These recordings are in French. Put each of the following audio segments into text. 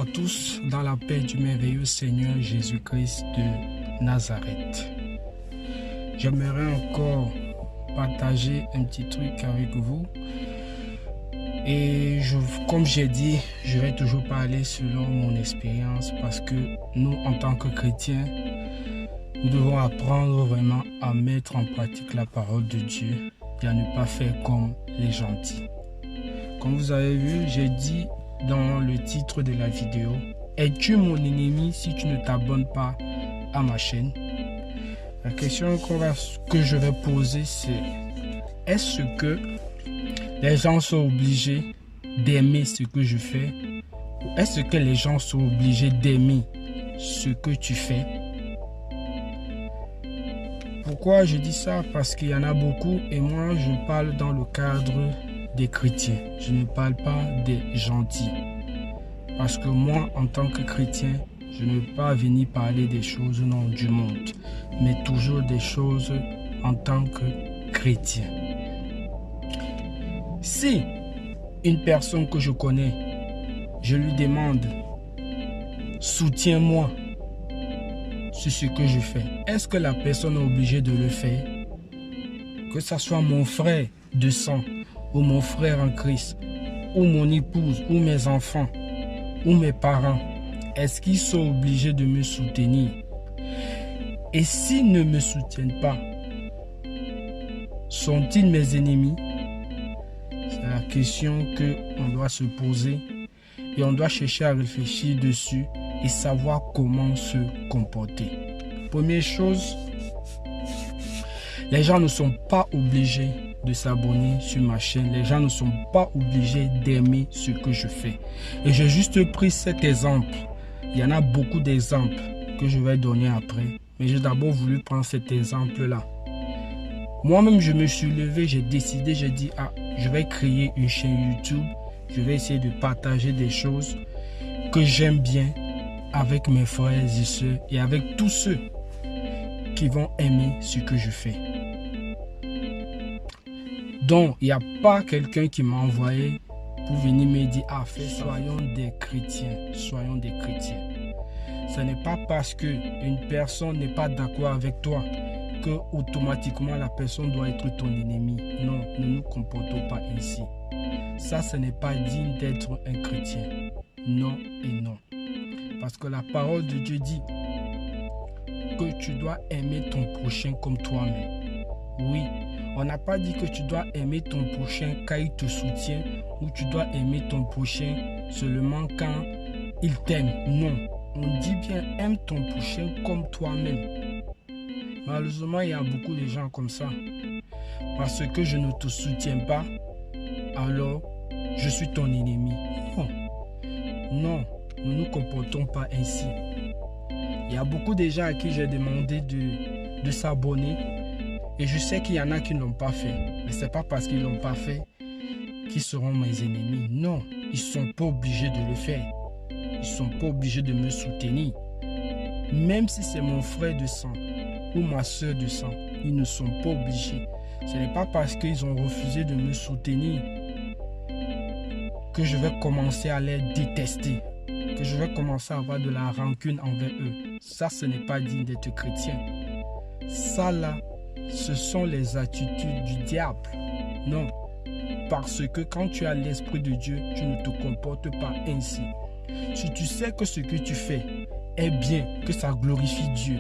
à tous dans la paix du merveilleux Seigneur Jésus-Christ de Nazareth. J'aimerais encore partager un petit truc avec vous. Et comme j'ai dit, je vais toujours parler selon mon expérience parce que nous, en tant que chrétiens, nous devons apprendre vraiment à mettre en pratique la parole de Dieu et à ne pas faire comme les gentils. Comme vous avez vu, j'ai dit dans le titre de la vidéo, es-tu mon ennemi si tu ne t'abonnes pas à ma chaîne? La question que je vais poser, c'est est-ce que les gens sont obligés d'aimer ce que je fais? Ou est-ce que les gens sont obligés d'aimer ce que tu fais? Pourquoi je dis ça? Parce qu'il y en a beaucoup et moi je parle dans le cadre des chrétiens. Je ne parle pas des gentils. Parce que moi, en tant que chrétien, je ne veux pas venir parler des choses non du monde, mais toujours des choses en tant que chrétien. Si une personne que je connais, je lui demande, soutiens-moi sur ce que je fais, est-ce que la personne est obligée de le faire? Que ce soit mon frère de sang, ou mon frère en Christ, ou mon épouse, ou mes enfants, ou mes parents, est-ce qu'ils sont obligés de me soutenir? Et s'ils ne me soutiennent pas, sont-ils mes ennemis? C'est la question qu'on doit se poser et on doit chercher à réfléchir dessus et savoir comment se comporter. Première chose, les gens ne sont pas obligés de s'abonner sur ma chaîne. Les gens ne sont pas obligés d'aimer ce que je fais. Et j'ai juste pris cet exemple. Il y en a beaucoup d'exemples que je vais donner après. Mais j'ai d'abord voulu prendre cet exemple-là. Moi-même, je me suis levé, j'ai décidé, j'ai dit, je vais créer une chaîne YouTube. Je vais essayer de partager des choses que j'aime bien avec mes frères et sœurs et avec tous ceux qui vont aimer ce que je fais. Donc, il n'y a pas quelqu'un qui m'a envoyé pour venir me dire, soyons des chrétiens, soyons des chrétiens. Ce n'est pas parce qu'une personne n'est pas d'accord avec toi que automatiquement la personne doit être ton ennemi. Non, ne nous comportons pas ainsi. Ça, ce n'est pas digne d'être un chrétien. Non et non. Parce que la parole de Dieu dit que tu dois aimer ton prochain comme toi-même. Oui, on n'a pas dit que tu dois aimer ton prochain quand il te soutient ou tu dois aimer ton prochain seulement quand il t'aime. Non, on dit bien aime ton prochain comme toi-même. Malheureusement, il y a beaucoup de gens comme ça. Parce que je ne te soutiens pas, alors je suis ton ennemi. Non, non, nous ne nous comportons pas ainsi. Il y a beaucoup de gens à qui j'ai demandé de s'abonner. Et je sais qu'il y en a qui ne l'ont pas fait. Mais ce n'est pas parce qu'ils ne l'ont pas fait qu'ils seront mes ennemis. Non, ils ne sont pas obligés de le faire. Ils ne sont pas obligés de me soutenir. Même si c'est mon frère de sang ou ma soeur de sang, ils ne sont pas obligés. Ce n'est pas parce qu'ils ont refusé de me soutenir que je vais commencer à les détester, que je vais commencer à avoir de la rancune envers eux. Ça, ce n'est pas digne d'être chrétien. Ça, là, ce sont les attitudes du diable. Non, parce que quand tu as l'Esprit de Dieu, tu ne te comportes pas ainsi. Si tu sais que ce que tu fais est bien, que ça glorifie Dieu,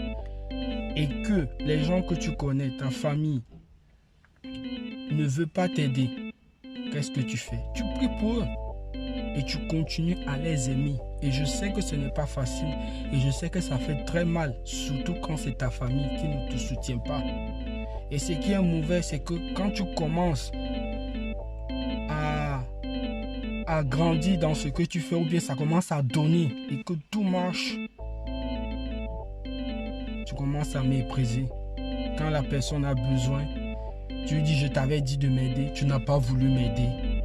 et que les gens que tu connais, ta famille, ne veulent pas t'aider, qu'est-ce que tu fais? Tu pries pour eux et tu continues à les aimer. Et je sais que ce n'est pas facile et je sais que ça fait très mal, surtout quand c'est ta famille qui ne te soutient pas. Et ce qui est mauvais, c'est que quand tu commences à grandir dans ce que tu fais ou bien ça commence à donner et que tout marche, tu commences à mépriser. Quand la personne a besoin, tu lui dis je t'avais dit de m'aider, tu n'as pas voulu m'aider.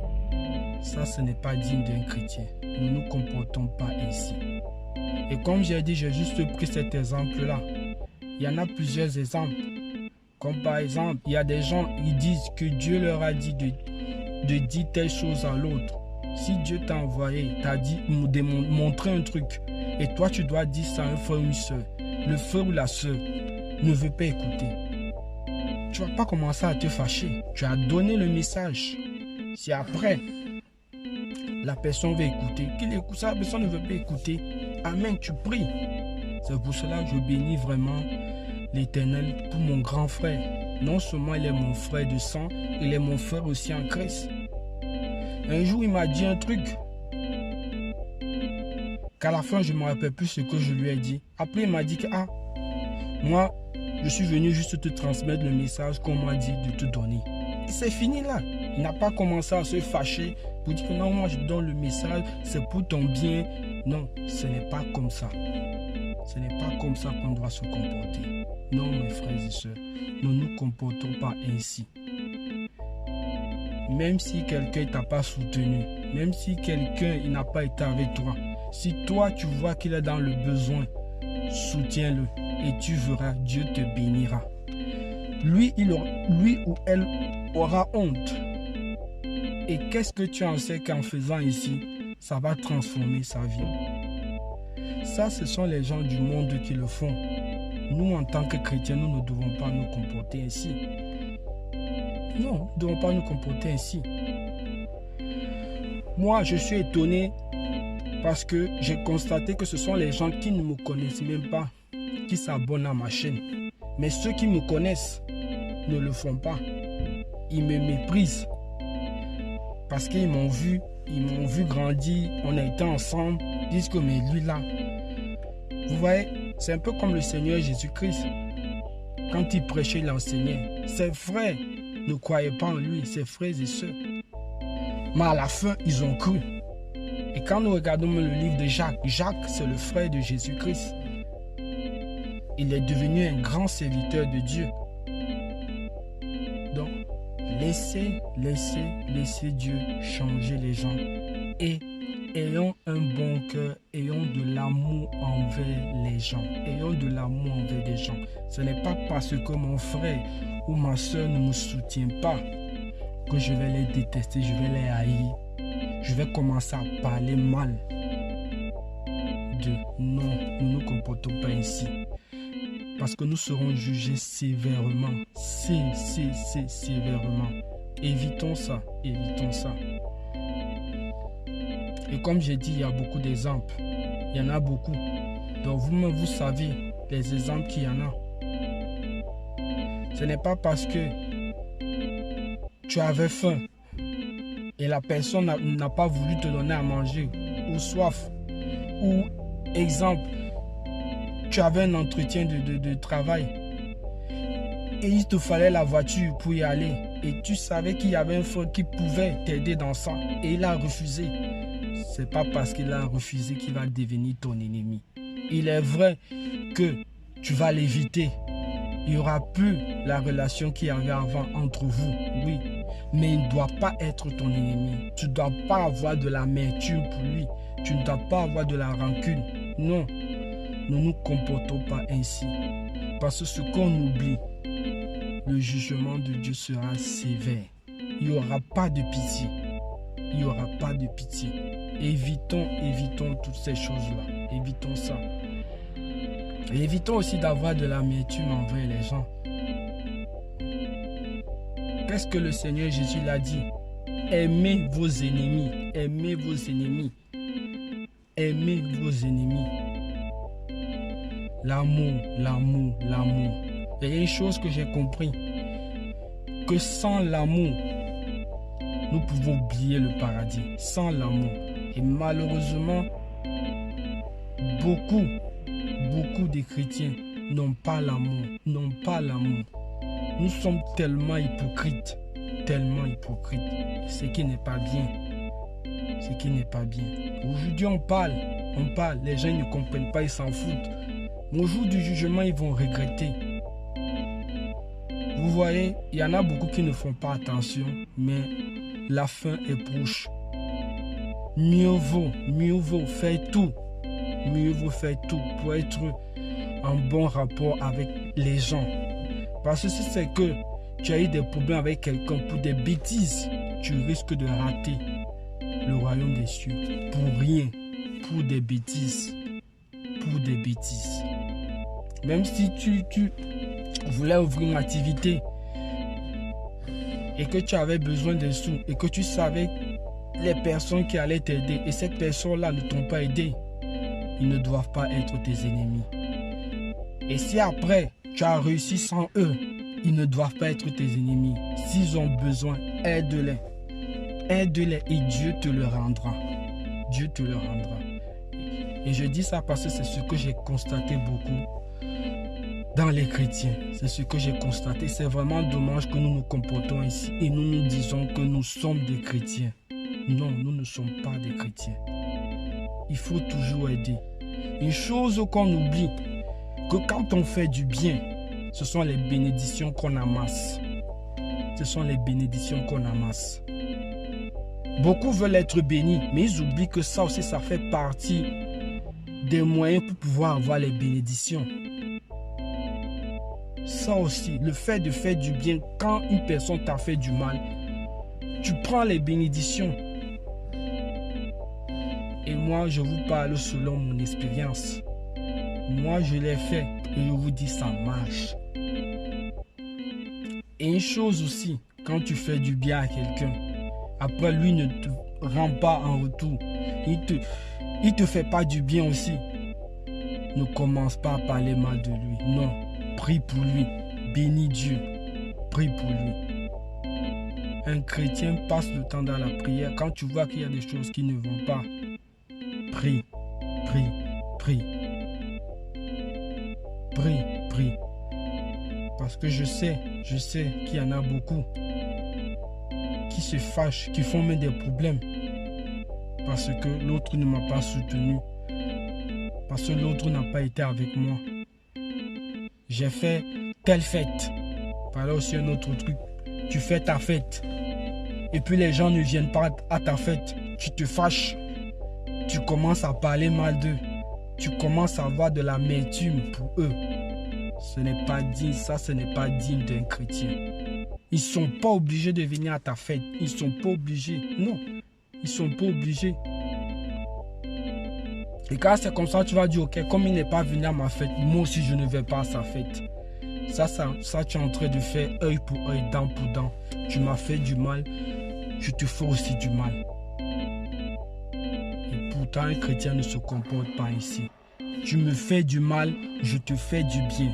Ça, ce n'est pas digne d'un chrétien. Nous ne nous comportons pas ainsi. Et comme j'ai dit, j'ai juste pris cet exemple-là. Il y en a plusieurs exemples. Comme par exemple, il y a des gens qui disent que Dieu leur a dit de dire telle chose à l'autre. Si Dieu t'a envoyé, t'a dit, montrer un truc, et toi tu dois dire ça à un frère ou une soeur, le frère ou la soeur ne veut pas écouter, tu ne vas pas commencer à te fâcher. Tu as donné le message. Si après, la personne veut écouter, qu'il écoute ça, la personne ne veut pas écouter, amen, tu pries. C'est pour cela que je bénis vraiment l'Éternel pour mon grand frère. Non seulement il est mon frère de sang, il est mon frère aussi en Christ. Un jour, il m'a dit un truc qu'à la fin, je ne me rappelle plus ce que je lui ai dit. Après, il m'a dit que, moi, je suis venu juste te transmettre le message qu'on m'a dit de te donner. Et c'est fini là. Il n'a pas commencé à se fâcher pour dire que non, moi, je donne le message, c'est pour ton bien. Non, ce n'est pas comme ça. Ce n'est pas comme ça qu'on doit se comporter. Non, mes frères et sœurs, ne nous comportons pas ainsi. Même si quelqu'un ne t'a pas soutenu, même si quelqu'un n'a pas été avec toi, si toi tu vois qu'il est dans le besoin, soutiens-le et tu verras, Dieu te bénira. Lui ou elle aura honte. Et qu'est-ce que tu en sais qu'en faisant ici, ça va transformer sa vie? Ça, ce sont les gens du monde qui le font. Nous, en tant que chrétiens, nous ne devons pas nous comporter ainsi. Non, nous ne devons pas nous comporter ainsi. Moi, je suis étonné parce que j'ai constaté que ce sont les gens qui ne me connaissent même pas qui s'abonnent à ma chaîne. Mais ceux qui me connaissent ne le font pas. Ils me méprisent parce qu'ils m'ont vu grandir, on a été ensemble, ils disent que mais lui là, vous voyez, c'est un peu comme le Seigneur Jésus-Christ. Quand il prêchait, il enseignait. Ses frères ne croyaient pas en lui, ses frères et sœurs. Mais à la fin, ils ont cru. Et quand nous regardons le livre de Jacques, Jacques, c'est le frère de Jésus-Christ. Il est devenu un grand serviteur de Dieu. Donc, laissez Dieu changer les gens. Et ayons un bon cœur, ayons de l'amour envers les gens. Ayons de l'amour envers les gens. Ce n'est pas parce que mon frère ou ma soeur ne me soutient pas que je vais les détester, je vais les haïr. Je vais commencer à parler mal d'eux. Non, nous ne nous comportons pas ainsi. Parce que nous serons jugés sévèrement. Sévèrement. Évitons ça, évitons ça. Et comme j'ai dit, il y a beaucoup d'exemples. Il y en a beaucoup. Donc vous-même, vous savez les exemples qu'il y en a. Ce n'est pas parce que tu avais faim et la personne n'a pas voulu te donner à manger ou soif. Ou exemple, tu avais un entretien de travail et il te fallait la voiture pour y aller. Et tu savais qu'il y avait un frère qui pouvait t'aider dans ça et il a refusé. C'est pas parce qu'il a refusé qu'il va devenir ton ennemi. Il est vrai que tu vas l'éviter. Il n'y aura plus la relation qu'il y avait avant entre vous, oui. Mais il ne doit pas être ton ennemi. Tu ne dois pas avoir de l'amertume pour lui. Tu ne dois pas avoir de la rancune. Non, ne nous comportons pas ainsi. Parce que ce qu'on oublie, le jugement de Dieu sera sévère. Il n'y aura pas de pitié. Il n'y aura pas de pitié. Évitons toutes ces choses-là. Évitons ça. Et évitons aussi d'avoir de l'amertume envers les gens. Qu'est-ce que le Seigneur Jésus l'a dit? Aimez vos ennemis. Aimez vos ennemis. Aimez vos ennemis. L'amour, l'amour, l'amour. Il y a une chose que j'ai compris. Que sans l'amour, nous pouvons oublier le paradis. Sans l'amour. Et malheureusement, beaucoup de chrétiens n'ont pas l'amour. N'ont pas l'amour. Nous sommes tellement hypocrites. Tellement hypocrites. Ce qui n'est pas bien. Ce qui n'est pas bien. Aujourd'hui, on parle. Les gens ne comprennent pas, ils s'en foutent. Mais au jour du jugement, ils vont regretter. Vous voyez, il y en a beaucoup qui ne font pas attention, mais la fin est proche. Mieux vaut faire tout. Mieux vaut faire tout pour être en bon rapport avec les gens. Parce que si c'est que tu as eu des problèmes avec quelqu'un pour des bêtises, tu risques de rater le royaume des cieux pour rien, pour des bêtises. Pour des bêtises. Même si tu voulais ouvrir une activité et que tu avais besoin de sous et que tu savais les personnes qui allaient t'aider et ces personnes-là ne t'ont pas aidé, ils ne doivent pas être tes ennemis. Et si après tu as réussi sans eux, ils ne doivent pas être tes ennemis. S'ils ont besoin, aide-les. Aide-les et Dieu te le rendra. Dieu te le rendra. Et je dis ça parce que c'est ce que j'ai constaté beaucoup dans les chrétiens. C'est ce que j'ai constaté. C'est vraiment dommage que nous nous comportons ici et nous nous disons que nous sommes des chrétiens. Non, nous ne sommes pas des chrétiens. Il faut toujours aider. Une chose qu'on oublie, que quand on fait du bien, ce sont les bénédictions qu'on amasse. Ce sont les bénédictions qu'on amasse. Beaucoup veulent être bénis, mais ils oublient que ça aussi, ça fait partie des moyens pour pouvoir avoir les bénédictions. Ça aussi, le fait de faire du bien, quand une personne t'a fait du mal, tu prends les bénédictions. Et moi, je vous parle selon mon expérience. Moi, je l'ai fait et je vous dis, ça marche. Et une chose aussi, quand tu fais du bien à quelqu'un, après lui ne te rend pas en retour, il te fait pas du bien aussi. Ne commence pas à parler mal de lui. Non, prie pour lui, bénis Dieu, prie pour lui. Un chrétien passe le temps dans la prière. Quand tu vois qu'il y a des choses qui ne vont pas, prie, prie, prie. Prie, prie. Parce que je sais qu'il y en a beaucoup qui se fâchent, qui font même des problèmes. Parce que l'autre ne m'a pas soutenu. Parce que l'autre n'a pas été avec moi. J'ai fait telle fête. Voilà aussi un autre truc. Tu fais ta fête. Et puis les gens ne viennent pas à ta fête. Tu te fâches. Tu commences à parler mal d'eux. Tu commences à avoir de l'amertume pour eux. Ce n'est pas digne, ça ce n'est pas digne d'un chrétien. Ils ne sont pas obligés de venir à ta fête. Ils ne sont pas obligés. Non, ils ne sont pas obligés. Et quand c'est comme ça, tu vas dire, ok, comme il n'est pas venu à ma fête, moi aussi je ne vais pas à sa fête. Ça tu es en train de faire œil pour œil, dent pour dent. Tu m'as fait du mal, je te fais aussi du mal. Et pourtant, un chrétien ne se comporte pas ainsi. Tu me fais du mal, je te fais du bien.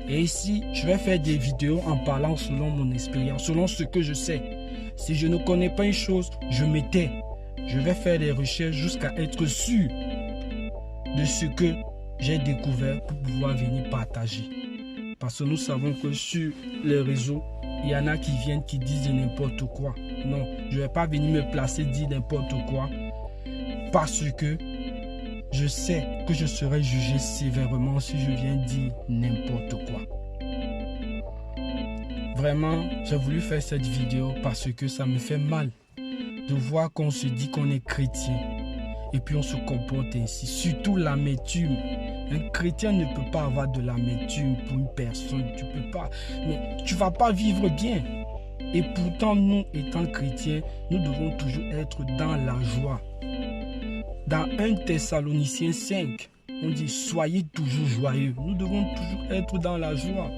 Et ici, je vais faire des vidéos en parlant selon mon expérience, selon ce que je sais. Si je ne connais pas une chose, je me tais. Je vais faire des recherches jusqu'à être sûr de ce que j'ai découvert pour pouvoir venir partager. Parce que nous savons que sur les réseaux, il y en a qui viennent qui disent n'importe quoi. Non, je ne vais pas venir me placer dire n'importe quoi parce que je sais que je serai jugé sévèrement si je viens dire n'importe quoi. Vraiment, j'ai voulu faire cette vidéo parce que ça me fait mal de voir qu'on se dit qu'on est chrétien et puis on se comporte ainsi. Surtout l'amertume. Un chrétien ne peut pas avoir de l'amertume pour une personne. Tu peux pas. Mais tu vas pas vivre bien. Et pourtant, nous, étant chrétiens, nous devons toujours être dans la joie. Dans 1 Thessaloniciens 5, on dit soyez toujours joyeux. Nous devons toujours être dans la joie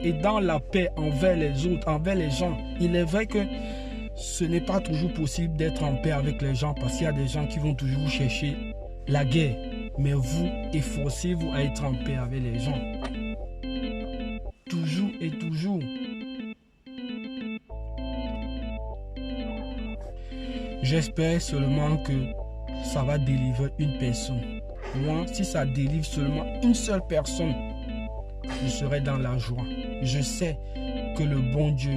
et dans la paix envers les autres, envers les gens. Il est vrai que ce n'est pas toujours possible d'être en paix avec les gens parce qu'il y a des gens qui vont toujours chercher la guerre. Mais vous, efforcez-vous à être en paix avec les gens. Toujours et toujours. J'espère seulement que ça va délivrer une personne. Moi, si ça délivre seulement une seule personne, je serai dans la joie. Je sais que le bon Dieu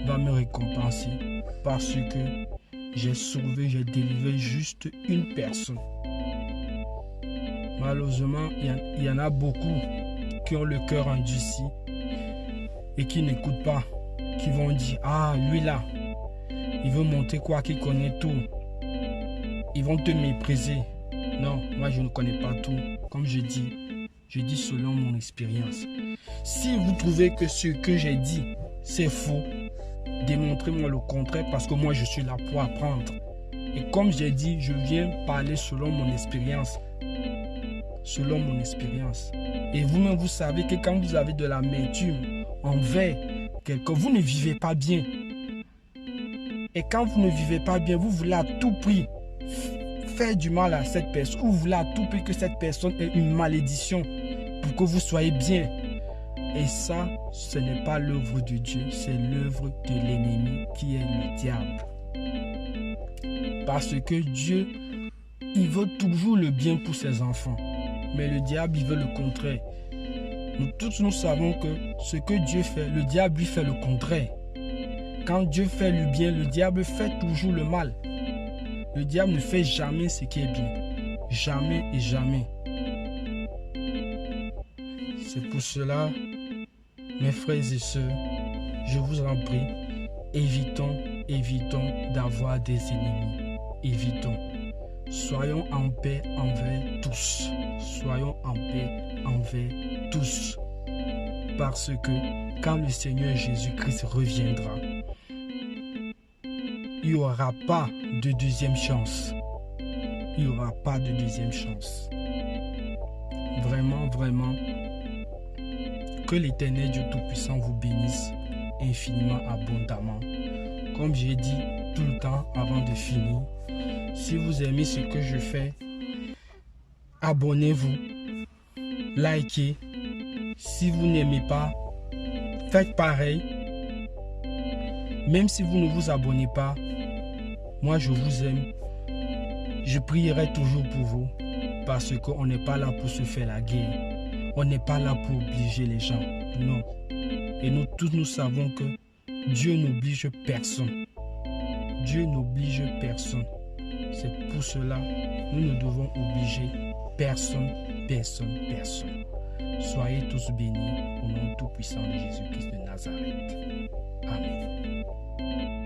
va me récompenser parce que j'ai sauvé, j'ai délivré juste une personne. Malheureusement, il y en a beaucoup qui ont le cœur endurci et qui n'écoutent pas, qui vont dire « Ah, lui là, il veut montrer quoi qu'il connaît tout. » Ils vont te mépriser. Non, moi je ne connais pas tout. Comme je dis selon mon expérience. Si vous trouvez que ce que j'ai dit, c'est faux, Démontrez-moi le contraire parce que moi, je suis là pour apprendre. Et comme j'ai dit, je viens parler selon mon expérience. Selon mon expérience. Et vous-même, vous savez que quand vous avez de l'amertume envers quelqu'un, vous ne vivez pas bien. Et quand vous ne vivez pas bien, vous voulez à tout prix faire du mal à cette personne. Ou vous voulez à tout prix que cette personne ait une malédiction pour que vous soyez bien. Et ça, ce n'est pas l'œuvre de Dieu, c'est l'œuvre de l'ennemi qui est le diable. Parce que Dieu, il veut toujours le bien pour ses enfants. Mais le diable, il veut le contraire. Nous tous, nous savons que ce que Dieu fait, le diable lui fait le contraire. Quand Dieu fait le bien, le diable fait toujours le mal. Le diable ne fait jamais ce qui est bien. Jamais et jamais. C'est pour cela, mes frères et sœurs, je vous en prie, évitons d'avoir des ennemis. Évitons. Soyons en paix envers tous. Soyons en paix envers tous. Parce que quand le Seigneur Jésus-Christ reviendra, il n'y aura pas de deuxième chance. Il n'y aura pas de deuxième chance. Vraiment, vraiment, que l'Éternel Dieu Tout-Puissant vous bénisse infiniment, abondamment. Comme j'ai dit tout le temps avant de finir, si vous aimez ce que je fais, abonnez-vous, likez. Si vous n'aimez pas, faites pareil. Même si vous ne vous abonnez pas, moi je vous aime. Je prierai toujours pour vous parce qu'on n'est pas là pour se faire la guerre. On n'est pas là pour obliger les gens. Non. Et nous tous nous savons que Dieu n'oblige personne. Dieu n'oblige personne. C'est pour cela que nous ne devons obliger personne. Soyez tous bénis au nom tout-puissant de Jésus-Christ de Nazareth. Amen.